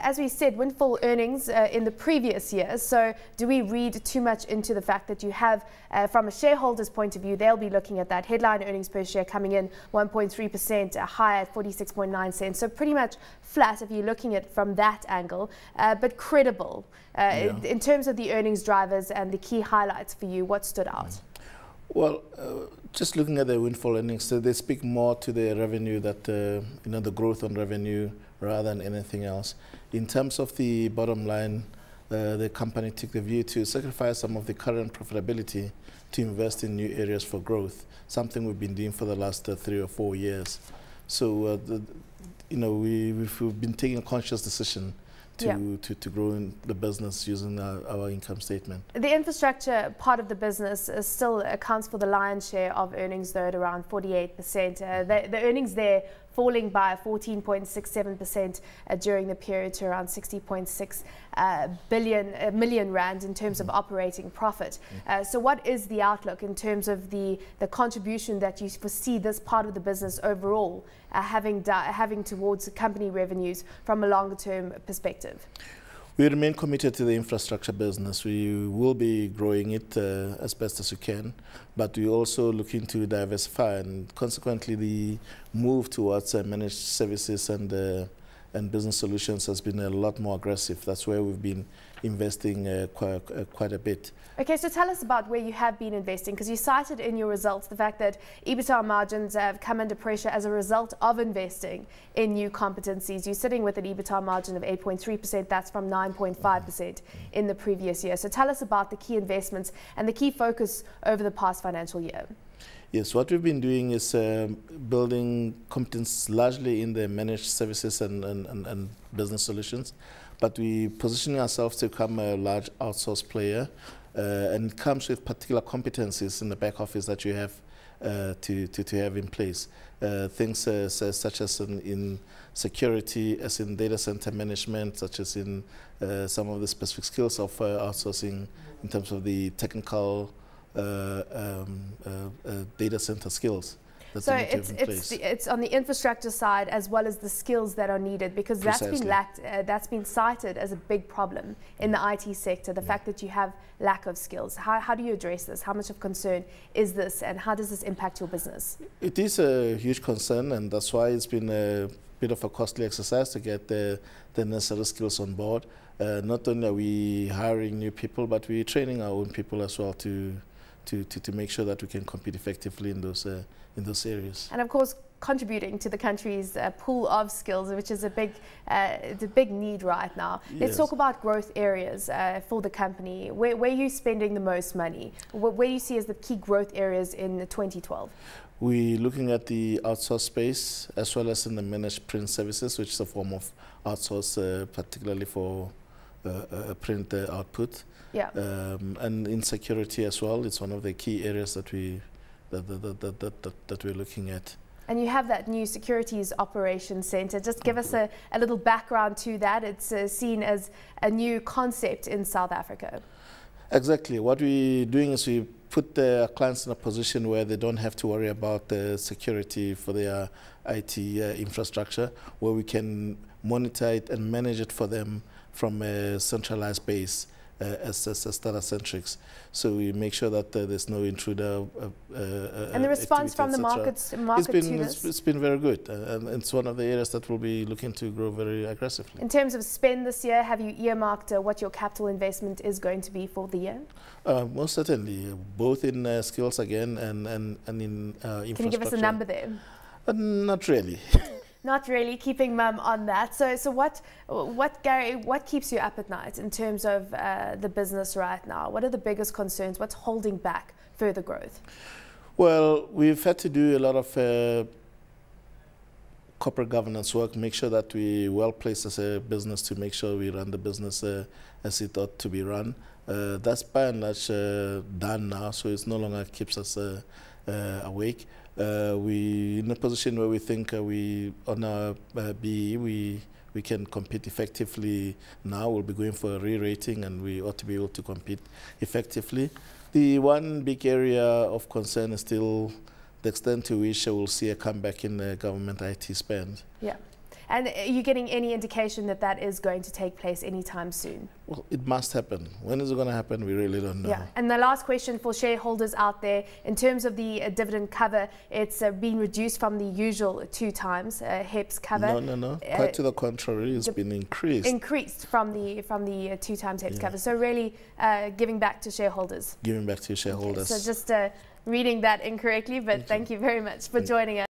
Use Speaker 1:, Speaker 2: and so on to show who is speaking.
Speaker 1: as we said, windfall earnings in the previous year. So do we read too much into the fact that you have, from a shareholder's point of view, they'll be looking at that headline earnings per share coming in 1.3% higher at 46.9 cents. So pretty much flat if you're looking at it from that angle, but credible. In terms of the earnings drivers and the key highlights for you, what stood out?
Speaker 2: Well, just looking at the windfall earnings, so they speak more to the revenue that, the growth on revenue rather than anything else. In terms of the bottom line, the company took the view to sacrifice some of the current profitability to invest in new areas for growth, something we've been doing for the last 3 or 4 years. So, we've been taking a conscious decision to grow in the business using our income statement. The
Speaker 1: infrastructure part of the business still accounts for the lion's share of earnings, though, at around 48%. The earnings there falling by 14.67% during the period to around 60.6 million rand in terms of operating profit. So what is the outlook in terms of the contribution that you foresee this part of the business overall having towards company revenues from a longer term perspective?
Speaker 2: We remain committed to the infrastructure business. We will be growing it as best as we can, but we're also looking to diversify, and consequently the move towards managed services and business solutions has been a lot more aggressive. That's where we've been investing quite a bit.
Speaker 1: Okay, so tell us about where you have been investing, because you cited in your results the fact that EBITDA margins have come under pressure as a result of investing in new competencies. You're sitting with an EBITDA margin of 8.3%, that's from 9.5% in the previous year. So tell us about the key investments and the key focus over the past financial year.
Speaker 2: Yes, what we've been doing is building competence largely in the managed services and business solutions, but we positioning ourselves to become a large outsource player, and it comes with particular competencies in the back office that you have to have in place. Things such as in security, as in data center management, such as in some of the specific skills of outsourcing in terms of the technical data center skills.
Speaker 1: So it's on the infrastructure side as well as the skills that are needed, because that's been cited as a big problem in the IT sector, the fact that you have lack of skills. How do you address this? How much of concern is this, and how does this impact your business?
Speaker 2: It is a huge concern, and that's why it's been a bit of a costly exercise to get the necessary skills on board. Not only are we hiring new people, but we're training our own people as well to make sure that we can compete effectively in those areas.
Speaker 1: And of course, contributing to the country's pool of skills, which is a big need right now. Let's talk about growth areas for the company. Where are you spending the most money? Where do you see as the key growth areas in 2012?
Speaker 2: We're looking at the outsource space as well as in the managed print services, which is a form of outsource, particularly for print output.
Speaker 1: Yeah.
Speaker 2: And in security as well, it's one of the key areas that we're looking at.
Speaker 1: And you have that new securities operations center. Just give us a little background to that. It's seen as a new concept in South Africa.
Speaker 2: Exactly. What we're doing is we put the clients in a position where they don't have to worry about the security for their IT infrastructure, where we can monitor it and manage it for them from a centralized base. As Datacentrix, so we make sure that there's no intruder.
Speaker 1: And the response from the market to this?
Speaker 2: It's been very good, and it's one of the areas that we'll be looking to grow very aggressively.
Speaker 1: In terms of spend this year, have you earmarked what your capital investment is going to be for the year?
Speaker 2: Most certainly, both in skills again and in infrastructure.
Speaker 1: Can you give us a number there?
Speaker 2: Not really.
Speaker 1: Not really, keeping mum on that. So Gary, what keeps you up at night in terms of the business right now? What are the biggest concerns? What's holding back further growth?
Speaker 2: Well, we've had to do a lot of corporate governance work, make sure that we're well placed as a business to make sure we run the business as it ought to be run. That's by and large done now, so it no longer keeps us awake. We're in a position where we think we on our BE we can compete effectively now. We'll be going for a re-rating, and we ought to be able to compete effectively. The one big area of concern is still the extent to which we'll see a comeback in the government IT spend.
Speaker 1: Yeah. And are you getting any indication that that is going to take place anytime soon?
Speaker 2: Well, it must happen. When is it going to happen? We really don't know.
Speaker 1: Yeah. And the last question for shareholders out there, in terms of the dividend cover, it's been reduced from the usual 2 times HEPS cover.
Speaker 2: No. Quite to the contrary, it's been increased.
Speaker 1: Increased from the 2 times HEPS cover. So really giving back to shareholders.
Speaker 2: Giving back to shareholders.
Speaker 1: Okay, so just reading that incorrectly, but thank you very much for joining us.